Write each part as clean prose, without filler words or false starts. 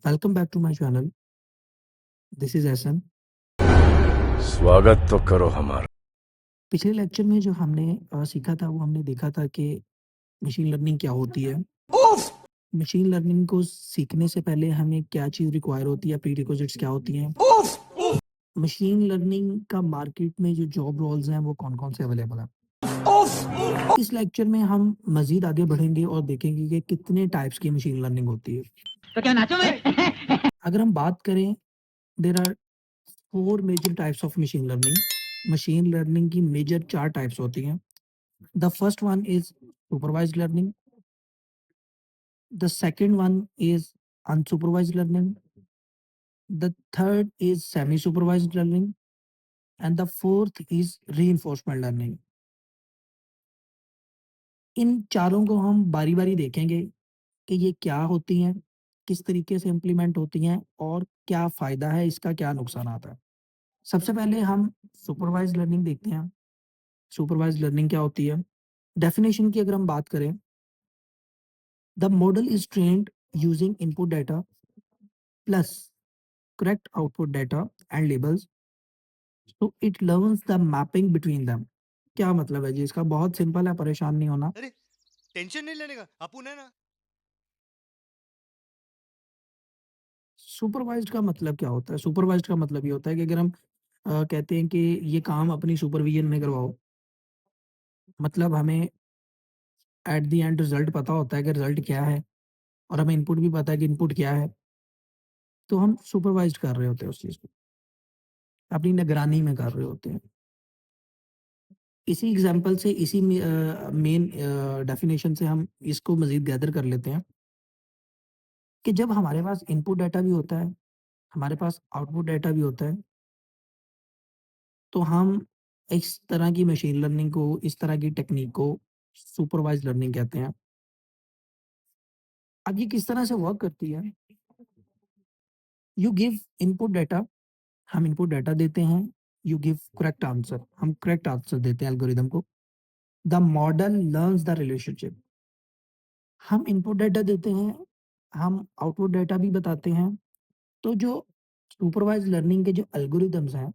Welcome back to my channel. This is Ehsan. स्वागत तो करो हमारा। पिछले लेक्चर में जो हमने सीखा था वो हमने देखा था कि मशीन लर्निंग क्या होती है। मशीन लर्निंग को सीखने से पहले हमें क्या चीज़ रिक्वायर होती है, प्रीरिक्विजिट्स क्या होती हैं। मशीन लर्निंग का मार्केट में जो जॉब रोल्स हैं वो कौन-कौन से अवेलेबल हैं। इस लेक्चर में हम मज़ीद आगे बढ़ेंगे और देखेंगे कि कितने टाइप्स की मशीन लर्निंग होती है। तो क्या नाचो मैं? अगर हम बात करें, there are 4 major types of machine learning. Machine learning की मेजर 4 टाइप्स होती हैं। The first one is supervised learning. The second one is unsupervised learning. The third is semi-supervised learning. And the fourth is reinforcement learning. इन चारों को हम बारी-बारी देखेंगे कि ये क्या होती हैं, किस तरीके से इम्प्लीमेंट होती हैं और क्या फ़ायदा है, इसका क्या नुकसानात है। सबसे पहले हम सुपरवाइज़्ड लर्निंग देखते हैं। सुपरवाइज़्ड लर्निंग क्या होती है? डेफिनिशन की अगर हम बात करें, the model is trained using input data plus correct output data and labels, so it learns the mapping between them। क्या मतलब है जी इसका? बहुत सिंपल है, परेशान नहीं होना। अरे टेंशन नहीं लेने का, अपुन है ना। सुपरवाइज्ड का मतलब क्या होता है? सुपरवाइज्ड का मतलब ये होता है कि अगर हम कहते हैं कि ये काम अपनी सुपरविजन में करवाओ, मतलब हमें एट द एंड रिजल्ट पता होता है कि रिजल्ट क्या है और हमें इनपुट भी पता है कि इनपुट क्या है, तो हम सुपरवाइज्ड कर रहे होते हैं उस चीज़ को, अपनी निगरानी में कर रहे होते हैं। इसी एग्जांपल से, इसी मेन डेफिनेशन से हम इसको मज़ीद गैदर कर लेते हैं कि जब हमारे पास इनपुट डाटा भी होता है, हमारे पास आउटपुट डाटा भी होता है, तो हम इस तरह की मशीन लर्निंग को, इस तरह की टेक्नीक को सुपरवाइज़्ड लर्निंग कहते हैं। अब ये किस तरह से वर्क करती है? यू गिव इनपुट डाटा, हम इनपुट डाटा देते हैं, यू गिव करेक्ट आंसर, हम करेक्ट आंसर देते हैं एल्गोरिदम को। The model learns the relationship, हम इनपुट डाटा देते हैं, हम आउटपुट डाटा भी बताते हैं। तो जो सुपरवाइज़्ड लर्निंग के जो एल्गोरिदम्स हैं,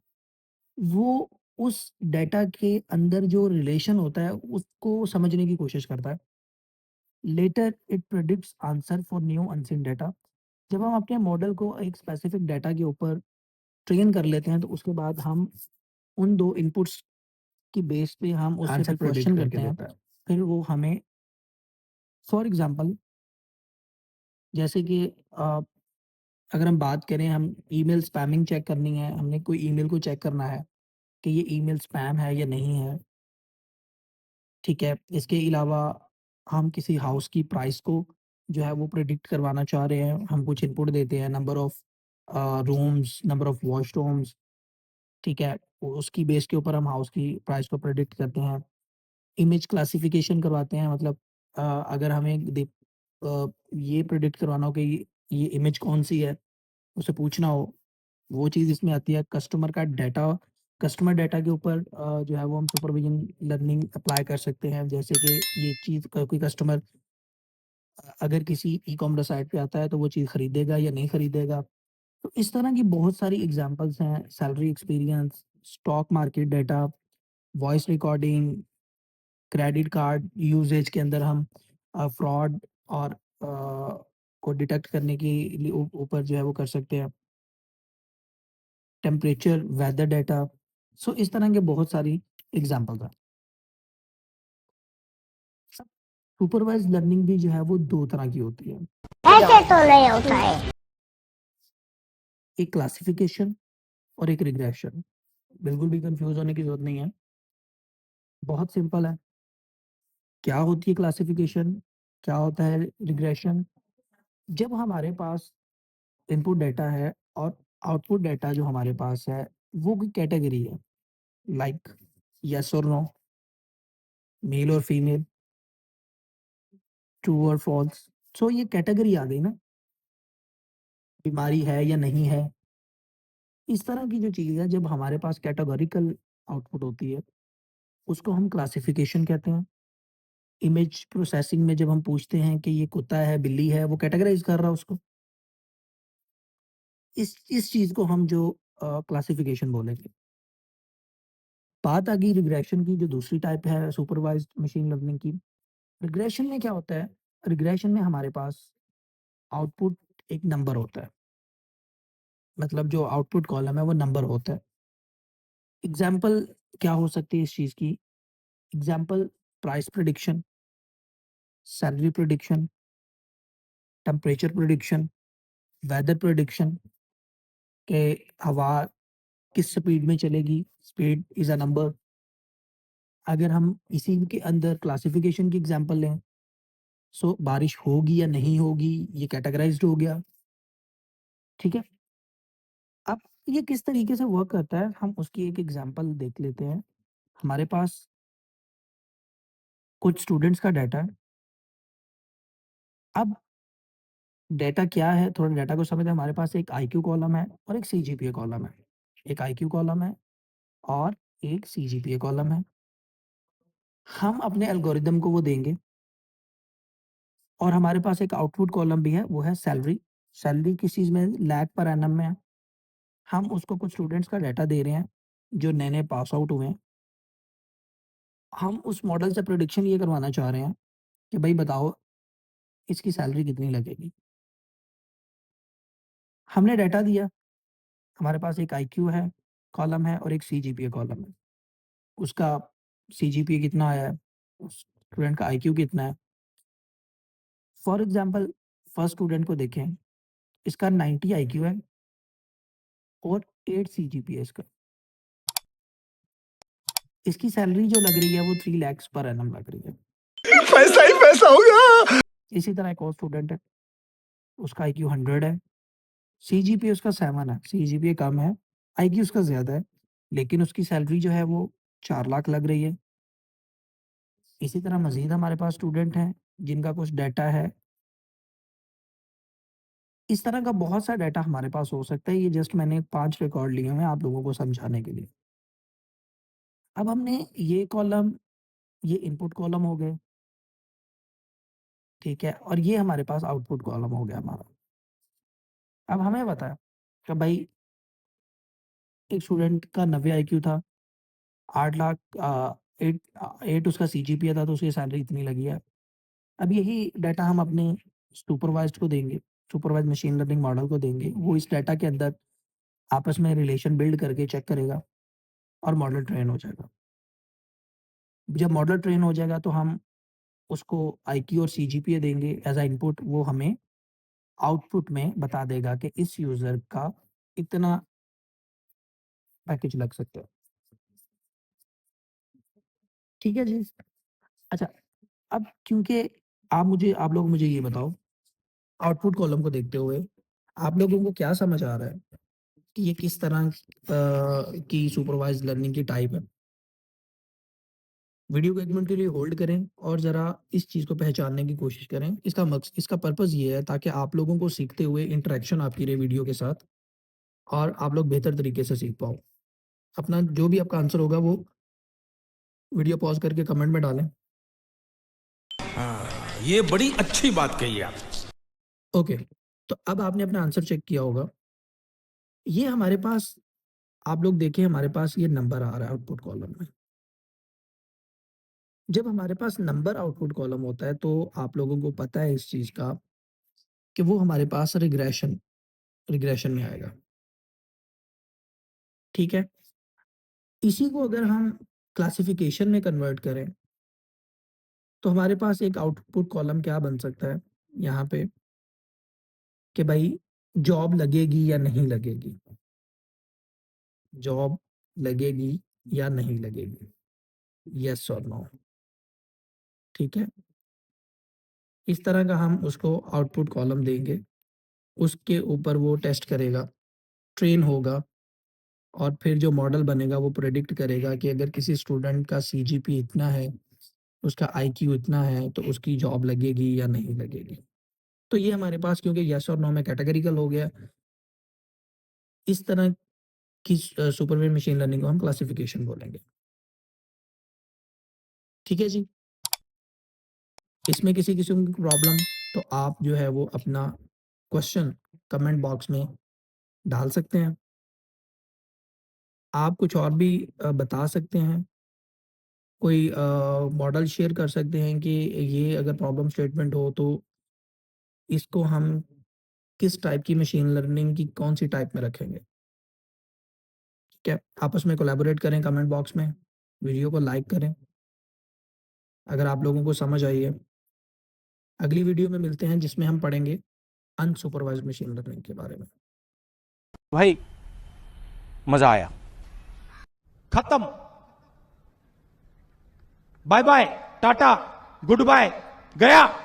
वो उस डेटा के अंदर जो रिलेशन होता है, उसको समझने की कोशिश करता है। Later it predicts answer for new unseen data. जब हम अपने मॉडल को एक स्पेसिफिक डेटा के ऊपर ट्रेन कर लेते हैं, तो उसके बाद हम उन 2 इनपुट्स की बेस पे हम उससे आंसर फिर प्रेडिक्ट क्वेश्चन करके करते हैं। देता है। फिर वो हमें फॉर एग्ज़ाम्पल, जैसे कि अगर हम बात करें, हम ईमेल स्पैमिंग चेक करनी है, हमने कोई ईमेल को चेक करना है कि ये ईमेल स्पैम है या नहीं है। ठीक है? इसके अलावा हम किसी हाउस की प्राइस को जो है वो प्रेडिक्ट करवाना चाह रहे हैं, हम कुछ इनपुट देते हैं, number of rooms, number of washrooms, ठीक है? उसकी बेस के ऊपर हम हाउस की प्राइस को प्रेडिक्ट करते हैं। इमेज क्लासिफिकेशन करवाते हैं, मतलब अगर हमें ये प्रेडिक्ट करवाना हो कि ये इमेज कौन-सी है, उसे पूछना हो, वो चीज़ इसमें आती है। कस्टमर डाटा के ऊपर जो है वो हम सुपरविज़न लर्निंग अप्लाई कर सकते हैं। जैसे कि ये चीज़ क कोई कस्टमर अगर किसी ई-कॉमर्स साइट पे आता है तो वो चीज़ खरीदेगा या नहीं खरीदेगा। तो इस तरह की बहुत सारी एग्ज़ाम्पल्स हैं, salary experience, stock market data, voice recording, credit card usage के अंदर हम फ्रॉड और को डिटेक्ट करने के लिए ऊपर जो है वो कर सकते हैं। टेम्परेचर, वेदर डाटा, सो इस तरह के बहुत सारी एग्ज़ाम्पल्स हैं। सुपरवाइज़्ड लर्निंग भी जो है वो 2 तरह की होती है। ऐसे तो नहीं होता है। एक क्लासिफिकेशन और एक रिग्रेशन। बिल्कुल भी कन्फ्यूज़ होने की ज़रूरत नहीं है। बहुत सिंपल है। क्या होती है क्लासिफिकेशन? क्या होता है रिग्रेशन? जब हमारे पास इनपुट डाटा है और आउटपुट डाटा जो हमारे पास है, वो कोई कैटेगरी है, लाइक येस और नो, मेल और फीमेल, ट्रू और फॉल्स। सो ये कैटेगरी आ गई ना, बीमारी है या नहीं है। इस तरह की जो चीज़ है, जब हमारे पास कैटेगोरिकल आउटपुट होती है, उसको हम क्लासिफिकेशन कहते हैं। इमेज प्रोसेसिंग में जब हम पूछते हैं कि ये कुत्ता है, बिल्ली है, वो कैटेगराइज़ कर रहा है उसको। इस चीज़ को हम जो क्लासिफिकेशन बोलेंगे। बात आ गई रिग्रेशन की, जो दूसरी टाइप है सुपरवाइज़्ड मशीन लर्निंग की। रिग्रेशन में क्या होता है, रिग्रेशन में हमारे पास आउटपुट एक नंबर होता है, मतलब जो आउटपुट कॉलम है वो नंबर होता है। एग्ज़ाम्पल क्या हो सकती है इस चीज़ की? Example price prediction, salary prediction, temperature prediction, weather prediction कि हवा किस स्पीड में चलेगी, स्पीड इज़ अ नंबर। अगर हम इसी के अंदर क्लासिफिकेशन की एग्ज़ाम्पल लें, सो बारिश होगी या नहीं होगी, ये कैटेगराइज़्ड हो गया, ठीक है? अब ये किस तरीके से वर्क करता है, हम उसकी एक एग्ज़ाम्पल देख लेते हैं। हमारे पास कुछ स्टूडेंट्स का डाटा है। अब डाटा क्या है, थोड़ा डाटा को समझें। हमारे पास एक आईक्यू कॉलम है और एक सीजीपीए कॉलम है। एक आईक्यू कॉलम है और एक सीजीपीए कॉलम है। हम अपने एल्गोरिदम को वो देंगे और हमारे पास एक आउटपुट कॉलम भी है, वो है सैलरी। सैलरी किस चीज़ में, लाख पर एनम में है। हम उसको कुछ स्टूडेंट्स का डाटा दे रहे हैं, जो नए-नए पास आउट हुए हैं। हम उस मॉडल से प्रेडिक्शन ये करवाना चाह रहे हैं कि भई बताओ इसकी सैलरी कितनी लगेगी? हमने डाटा दिया, हमारे पास एक आईक्यू है, कॉलम है और एक सीजीपीए कॉलम है। उसका सीजीपीए कितना आया है, उस स्टूडेंट का आईक्यू कितना है। फॉर एग्ज़ाम्पल फर्स्ट स्टूडेंट को देखें, इसका 90 आईक्यू है और 8 सीजीपीए इसका। इसकी सैलरी जो लग रही है वो 3 लैक्स पर एनम लग रही है। पैसा ही पैसा होगा। इसी तरह एक और स्टूडेंट है, उसका आईक्यू 100 है, सीजीपीए उसका 7 है, सीजीपीए कम है, आईक्यू उसका ज़्यादा है, लेकिन उसकी सैलरी जो है वो 4 लाख लग रही है। इसी तरह मज़ीद हमारे पास स्टूडेंट हैं, जिनका कुछ डाटा है। इस तरह का बहुत सा डाटा हमारे पास हो सकता है, ये जस्ट मैंने 5 रिकॉर्ड लिए हुए हैं आप लोगों को समझाने के लिए। अब हमने ये कॉलम, ये इनपुट कॉलम हो गए, ठीक है? और ये हमारे पास आउटपुट कॉलम हो गया हमारा। अब हमें पता है कि भाई एक स्टूडेंट का 90 आईक्यू था, 8 लाख 8 उसका सीजीपीए था तो उसकी सैलरी इतनी लगी है। अब यही डाटा हम अपने सुपरवाइज़्ड को देंगे, सुपरवाइज़्ड मशीन लर्निंग मॉडल को देंगे। वो इस डाटा के अंदर आपस में रिलेशन बिल्ड करके चेक करेगा और मॉडल ट्रेन हो जाएगा। जब मॉडल ट्रेन हो जाएगा तो हम उसको आईक्यू और सीजीपीए देंगे एज़ अ इनपुट, वो हमें आउटपुट में बता देगा कि इस यूज़र का इतना पैकेज लग सकता है। ठीक है जी? अच्छा, अब क्योंकि आप लोग मुझे ये बताओ, आउटपुट कॉलम को देखते हुए आप लोगों को क्या समझ आ रहा है कि ये किस तरह की सुपरवाइज़्ड लर्निंग की टाइप है? वीडियो को 1 मिनट के लिए होल्ड करें और ज़रा इस चीज़ को पहचानने की कोशिश करें। इसका पर्पज़ ये है ताकि आप लोगों को सीखते हुए इंटरैक्शन आपकी रहे वीडियो के साथ और आप लोग बेहतर तरीके से सीख पाओ। अपना जो भी आपका आंसर होगा वो वीडियो पॉज़ करके कमेंट में डालें। ये बड़ी अच्छी बात कही आप। ओके, तो अब आपने अपना आंसर चेक किया होगा। ये हमारे पास, आप लोग देखिए हमारे पास ये नंबर आ रहा है आउटपुट कॉलम में। जब हमारे पास नंबर आउटपुट कॉलम होता है तो आप लोगों को पता है इस चीज़ का कि वो हमारे पास रिग्रेशन में आएगा। ठीक है? इसी को अगर हम क्लासिफिकेशन में कन्वर्ट करें, तो हमारे पास एक आउटपुट कॉलम क्या बन सकता है यहाँ पे कि भाई जॉब लगेगी या नहीं लगेगी? जॉब लगेगी या नहीं लगेगी? येस और नो, ठीक है? इस तरह का हम उसको आउटपुट कॉलम देंगे, उसके ऊपर वो टेस्ट करेगा, ट्रेन होगा और फिर जो मॉडल बनेगा वो प्रेडिक्ट करेगा कि अगर किसी स्टूडेंट का सीजीपी इतना है, उसका आईक्यू इतना है, तो उसकी जॉब लगेगी या नहीं लगेगी। तो ये हमारे पास क्योंकि येस और नो में कैटेगरिकल हो गया, इस तरह की सुपरवाइज़्ड मशीन लर्निंग को हम क्लासिफिकेशन बोलेंगे। ठीक है जी? इसमें किसी किस्म की प्रॉब्लम तो आप जो है वो अपना क्वेश्चन कमेंट बॉक्स में डाल सकते हैं। आप कुछ और भी बता सकते हैं? कोई मॉडल शेयर कर सकते हैं कि ये अगर प्रॉब्लम स्टेटमेंट हो तो इसको हम किस टाइप की मशीन लर्निंग की कौन-सी टाइप में रखेंगे? ठीक है? आपस में कोलैबोरेट करें कमेंट बॉक्स में, वीडियो को लाइक करें, अगर आप लोगों को समझ आई है। अगली वीडियो में मिलते हैं जिसमें हम पढ़ेंगे अनसुपरवाइज़्ड मशीन लर्निंग के बारे में। भाई मजा आया। खत्म। Bye bye, tata, goodbye, गया।